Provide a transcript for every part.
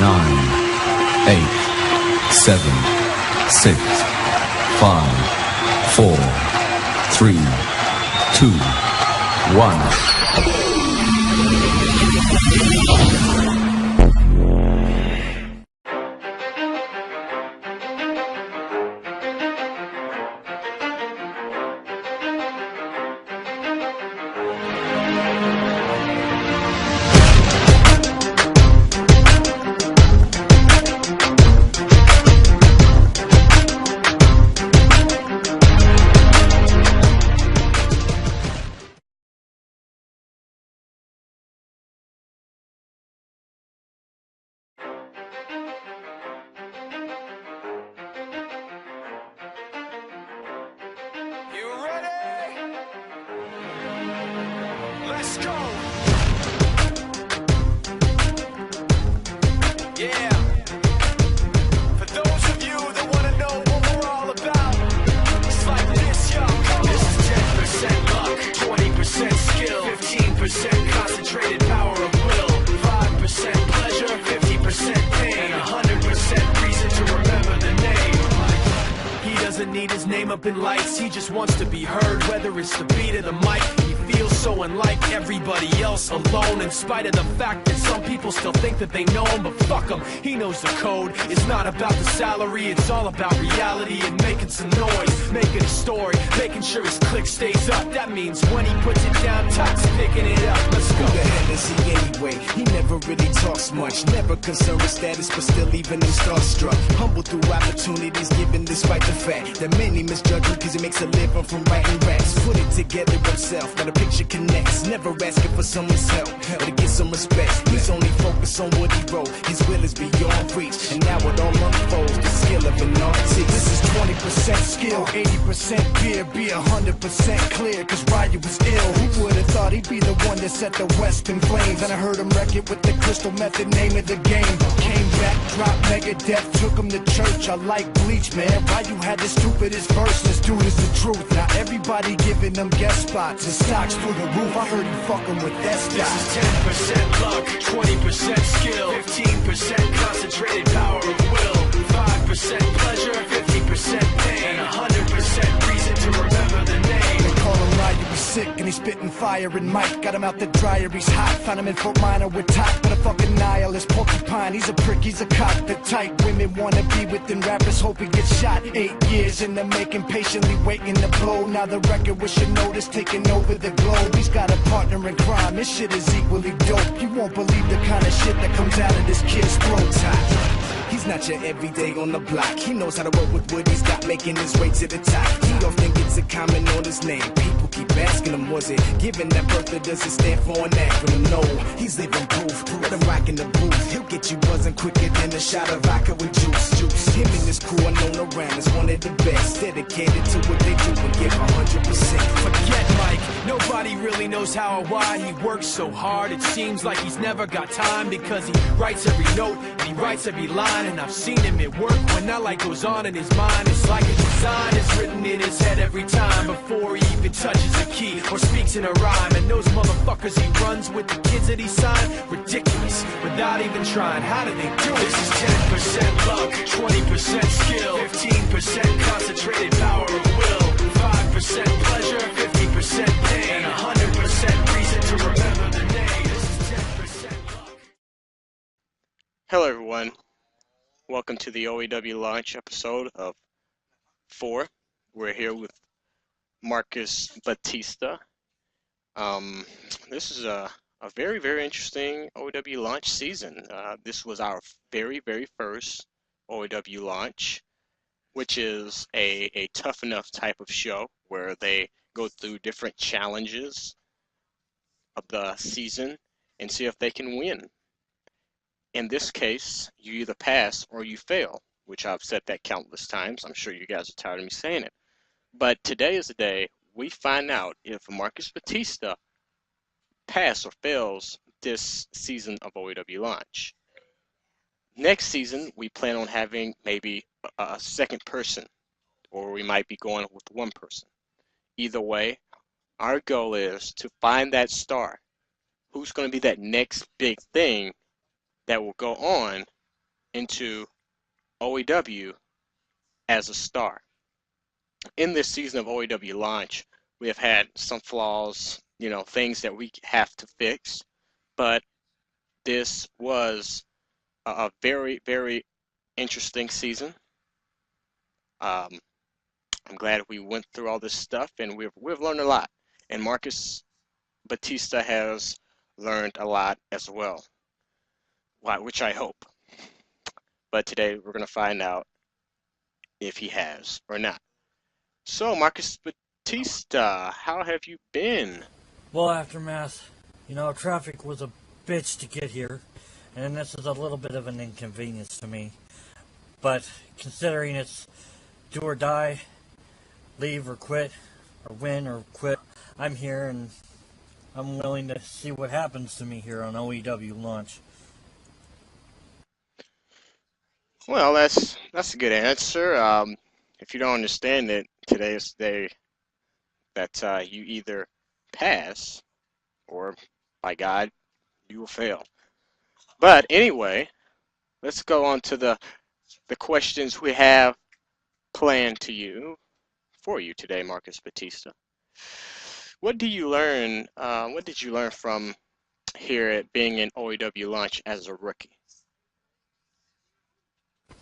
9, 8, 7, 6, 5, 4, 3, 2, 1. Let's go. Yeah. For those of you that want to know what we're all about, it's like this, yo. This is 10% luck, 20% skill, 15% concentrated power of will, 5% pleasure, 50% pain, 100% reason to remember the name. He doesn't need his name up in lights, he just wants to be heard, whether it's the beat of the mic. Feels so unlike everybody else, alone in spite of the fact that some people still think that they know him, but fuck him, he knows the code. It's not about the salary, it's all about reality and making some noise, making a story, making sure his click stays up. That means when he puts it down, Todd's picking it up. Let's go. Who the hell is he anyway? He never really talks much, never concerned with status, but still even him starstruck. Humble through opportunities given despite the fact that many misjudge him because he makes a living from writing raps. Put it together himself, got a picture connects, never asking for someone's help or to get some respect. He's only focused on what he wrote, his will is beyond reach, and now it all unfolds, the skill of an artist. This is 20% skill, 80% fear, be 100% clear, cause Ryu was ill. Who would've thought he'd be the one that set the West in flames? And I heard him wreck it with the crystal method, name of the game. Came back, dropped Megadeth, took him to church. I like Bleach, man. Ryu had the stupidest verse, this dude is the truth. Now everybody giving them guest spots and stocks through the roof. I heard you fucking with that stock. This is 10% luck, 20% skill, 15% concentrated power of will, 5% pleasure, 50% pain, 100% reason to remember the name. They call him Ryu, he's sick and he's spitting fire and Mike got him out the dryer, he's hot. Found him in Fort Minor with top, but a fucking nihilist porcupine. He's a prick, he's a cock. The type women wanna be within rappers, hope he gets shot. 8 years in the making, patiently waiting to blow. Now the record with your notice taking over the globe. He's got a partner in crime, this shit is equally dope. You won't believe the kind of shit that comes out of this kid's throat. He's not your everyday on the block. He knows how to work with what he's got, making his way to the top. He often gets a comment on his name. People keep asking him, was it given that birth, or does it stand for an acronym? No, he's living proof. Let him rock in the booth. He'll get you buzzing quicker than a shot of vodka with juice. Him and his crew are known around as one of the best, dedicated to what they do and give 100%. Forget Mike, nobody really knows how or why he works so hard. It seems like he's never got time, because he writes every note and he writes every line. And I've seen him at work when that light goes on in his mind. It's like a design is written in his head every time before he even touches a key or speaks in a rhyme. And those motherfuckers he runs with, the kids that he signed, ridiculous, without even trying. How do they do it? This is 10% luck, 20% skill, 15% concentrated power of will, 5% pleasure, 50% pain, 100% reason to remember the name. This is 10% luck. Hello everyone, welcome to the OEW Launch episode of 4. We're here with Marcus Batista. This is a very, very interesting OEW Launch season. This was our very, very first OEW Launch, which is a tough enough type of show where they go through different challenges of the season and see if they can win. In this case, you either pass or you fail, which I've said that countless times. I'm sure you guys are tired of me saying it. But today is the day we find out if Marcus Batista passes or fails this season of OEW Launch. Next season, we plan on having maybe a second person, or we might be going with one person. Either way, our goal is to find that star. Who's going to be that next big thing that will go on into OEW as a star. In this season of OEW Launch, we have had some flaws, things that we have to fix, but this was a very, very interesting season. Um, I'm glad we went through all this stuff, and we've learned a lot. And Marcus Batista has learned a lot as well, which I hope. But today we're going to find out if he has or not. So, Marcus Batista, how have you been? Well, Aftermath, traffic was a bitch to get here, and this is a little bit of an inconvenience to me. But considering it's do or die, leave or quit, or win or quit, I'm here and I'm willing to see what happens to me here on OEW Launch. Well, that's a good answer. If you don't understand it, today is the day that you either pass or, by God, you will fail. But anyway, let's go on to the questions we have planned for you today, Marcus Batista. What did you learn? What did you learn from here at being in OEW Launch as a rookie?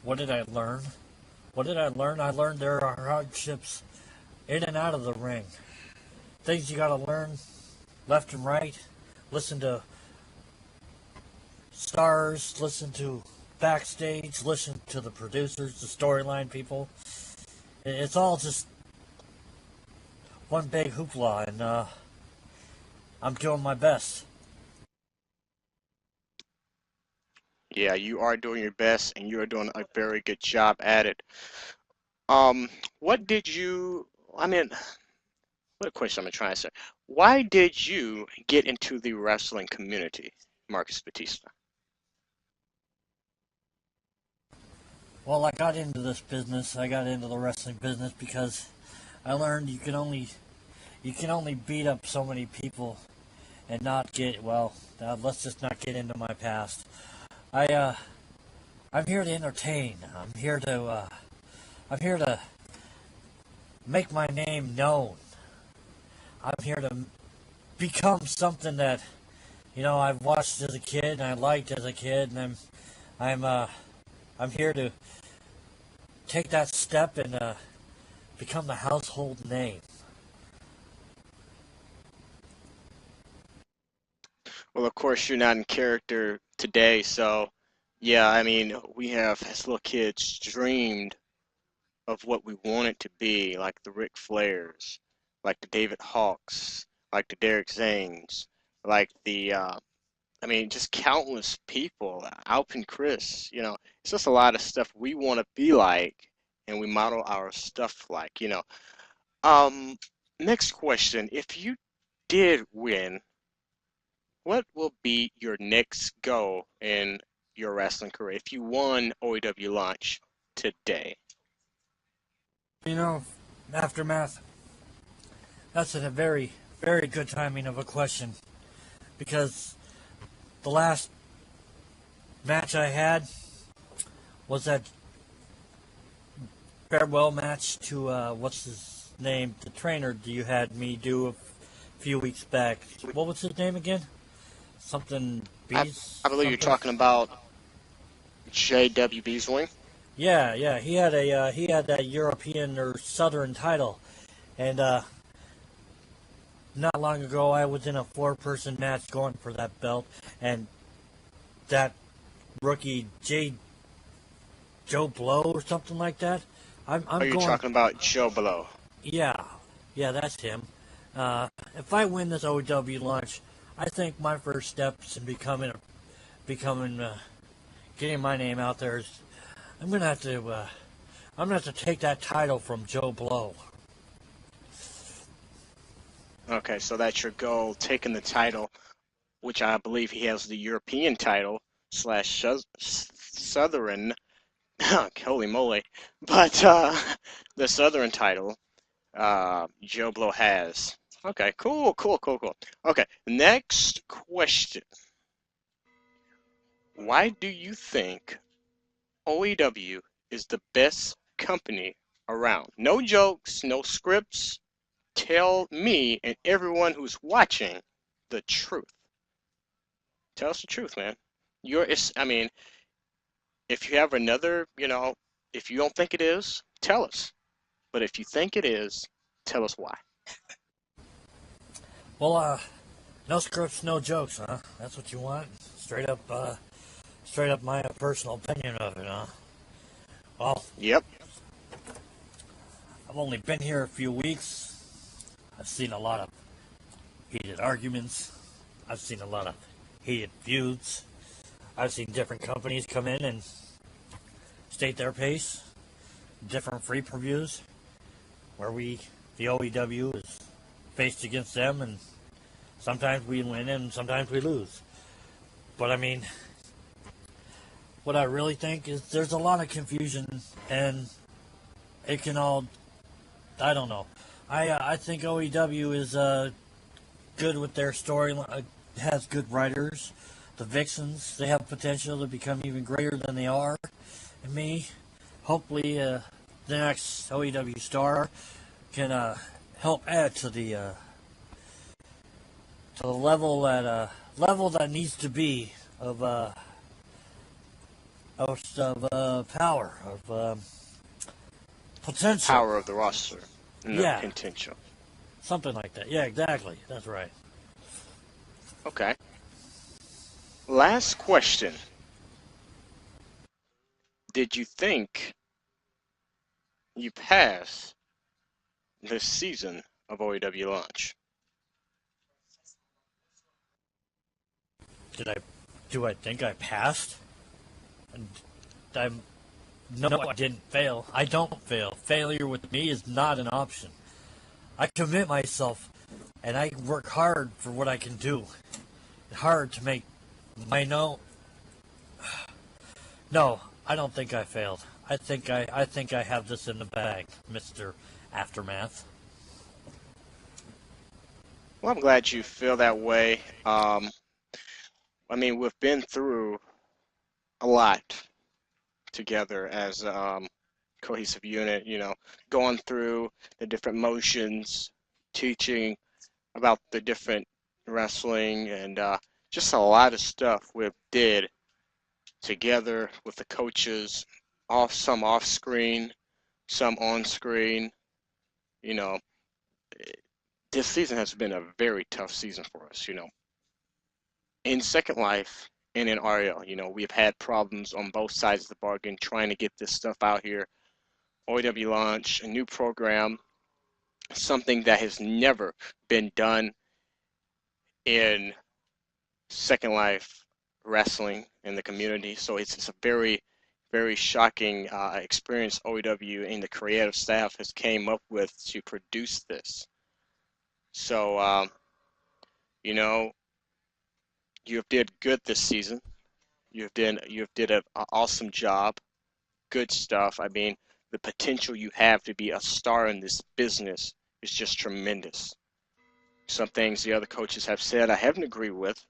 What did I learn? What did I learn? I learned there are hardships in and out of the ring. Things you gotta learn left and right. Listen to stars, listen to backstage, listen to the producers, the storyline people. It's all just one big hoopla, and I'm doing my best. Yeah, you are doing your best, and you are doing a very good job at it. What did you? I mean, what question am I trying to say? Why did you get into the wrestling community, Marcus Batista? Well, I got into this business. I got into the wrestling business because I learned you can only beat up so many people and not get let's just not get into my past. I'm here to entertain. I'm here to make my name known. I'm here to become something that I've watched as a kid and I liked as a kid, and I'm here to take that step and become the household name. Well, of course, you're not in character today, so yeah, I mean, we have, as little kids, dreamed of what we wanted to be, like the Ric Flairs, like the David Hawks, like the Derek Zanes, like just countless people, Alpin Chris, it's just a lot of stuff we want to be like, and we model our stuff like. Um, Next question. If you did win, what will be your next goal in your wrestling career if you won OEW Launch today? Aftermath, that's a very, very good timing of a question, because the last match I had was that farewell match to, what's his name, the trainer you had me do a few weeks back. What was his name again? Something Bees? I believe you're talking about J.W. Beeswing. Yeah, he had that European or Southern title, and not long ago I was in a 4-person match going for that belt, and that rookie Joe Blow or something like that. Are you talking about Joe Blow? Yeah, that's him. If I win this OEW launch, I think my first steps in getting my name out there is I'm gonna have to take that title from Joe Blow. Okay, so that's your goal, taking the title, which I believe he has the European title / Southern. Holy moly! But the Southern title, Joe Blow has. Okay, cool. Okay, next question. Why do you think OEW is the best company around. No jokes, no scripts. Tell me and everyone who's watching the truth. Tell us the truth, man. I mean, if you have another, if you don't think it is, tell us. But if you think it is, tell us why. Well, no scripts, no jokes, huh? That's what you want? Straight up my personal opinion of it, huh? Well, Yep. I've only been here a few weeks. I've seen a lot of heated arguments. I've seen a lot of heated feuds. I've seen different companies come in and state their pace. Different free previews where the OEW is faced against them, and sometimes we win and sometimes we lose. But I mean, what I really think is there's a lot of confusion, and it can all, I don't know. I think OEW is good with their story, has good writers. The Vixens, they have potential to become even greater than they are. And me, hopefully the next OEW star can help add to the level that needs to be of power, of potential. Power of the roster. No, Yeah. potential. Something like that. Yeah, exactly. That's right. Okay. Last question. Did you think you passed this season of OEW Launch? Do I think I passed? No, I didn't fail. I don't fail. Failure with me is not an option. I commit myself, and I work hard for what I can do. Hard to make my No, I don't think I failed. I think I have this in the bag, Mr. Aftermath. Well, I'm glad you feel that way. I mean, we've been through a lot together as a cohesive unit, going through the different motions, teaching about the different wrestling, and just a lot of stuff we've did together with the coaches, some off screen, some on screen. You know, this season has been a very tough season for us. In Second Life and in RL, we've had problems on both sides of the bargain trying to get this stuff out here. OEW Launch, a new program, something that has never been done in Second Life wrestling in the community. So it's a very, very shocking experience OEW and the creative staff has came up with to produce this. So, you did good this season. You did an awesome job. Good stuff. I mean, the potential you have to be a star in this business is just tremendous. Some things the other coaches have said I haven't agreed with,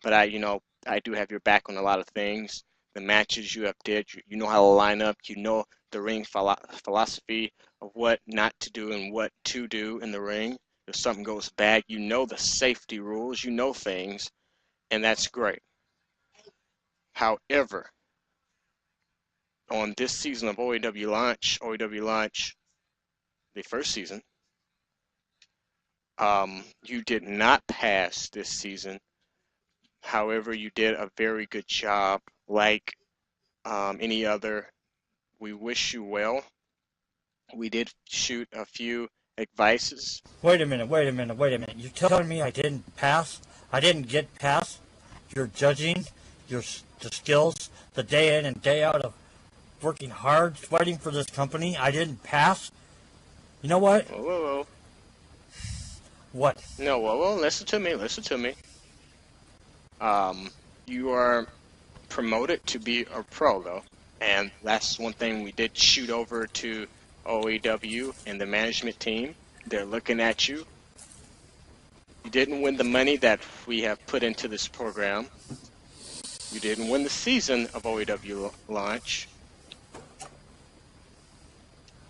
but I do have your back on a lot of things. The matches you have did, you know how to line up. You know the ring philosophy of what not to do and what to do in the ring. If something goes bad, you know the safety rules. You know things, and that's great. However, on this season of OEW Launch, the first season, you did not pass this season. However, you did a very good job. Like any other, we wish you well. We did shoot a few advices. Wait a minute. You're telling me I didn't pass? I didn't get past your judging, the skills, the day in and day out of working hard, fighting for this company? I didn't pass? You know what? Whoa. What? No, whoa. Listen to me. You are promoted to be a pro, though. And that's one thing we did shoot over to OEW and the management team. They're looking at you. You didn't win the money that we have put into this program. You didn't win the season of OEW Launch.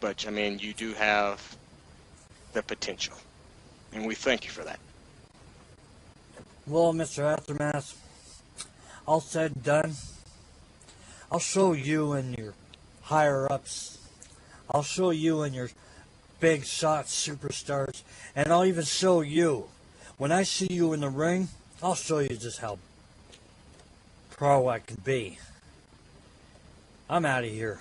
but I mean, you do have the potential, and we thank you for that. Well, Mr. Aftermath, all said and done, I'll show you and your higher-ups. I'll show you and your big shot superstars. And I'll even show you. When I see you in the ring, I'll show you just how pro I can be. I'm out of here.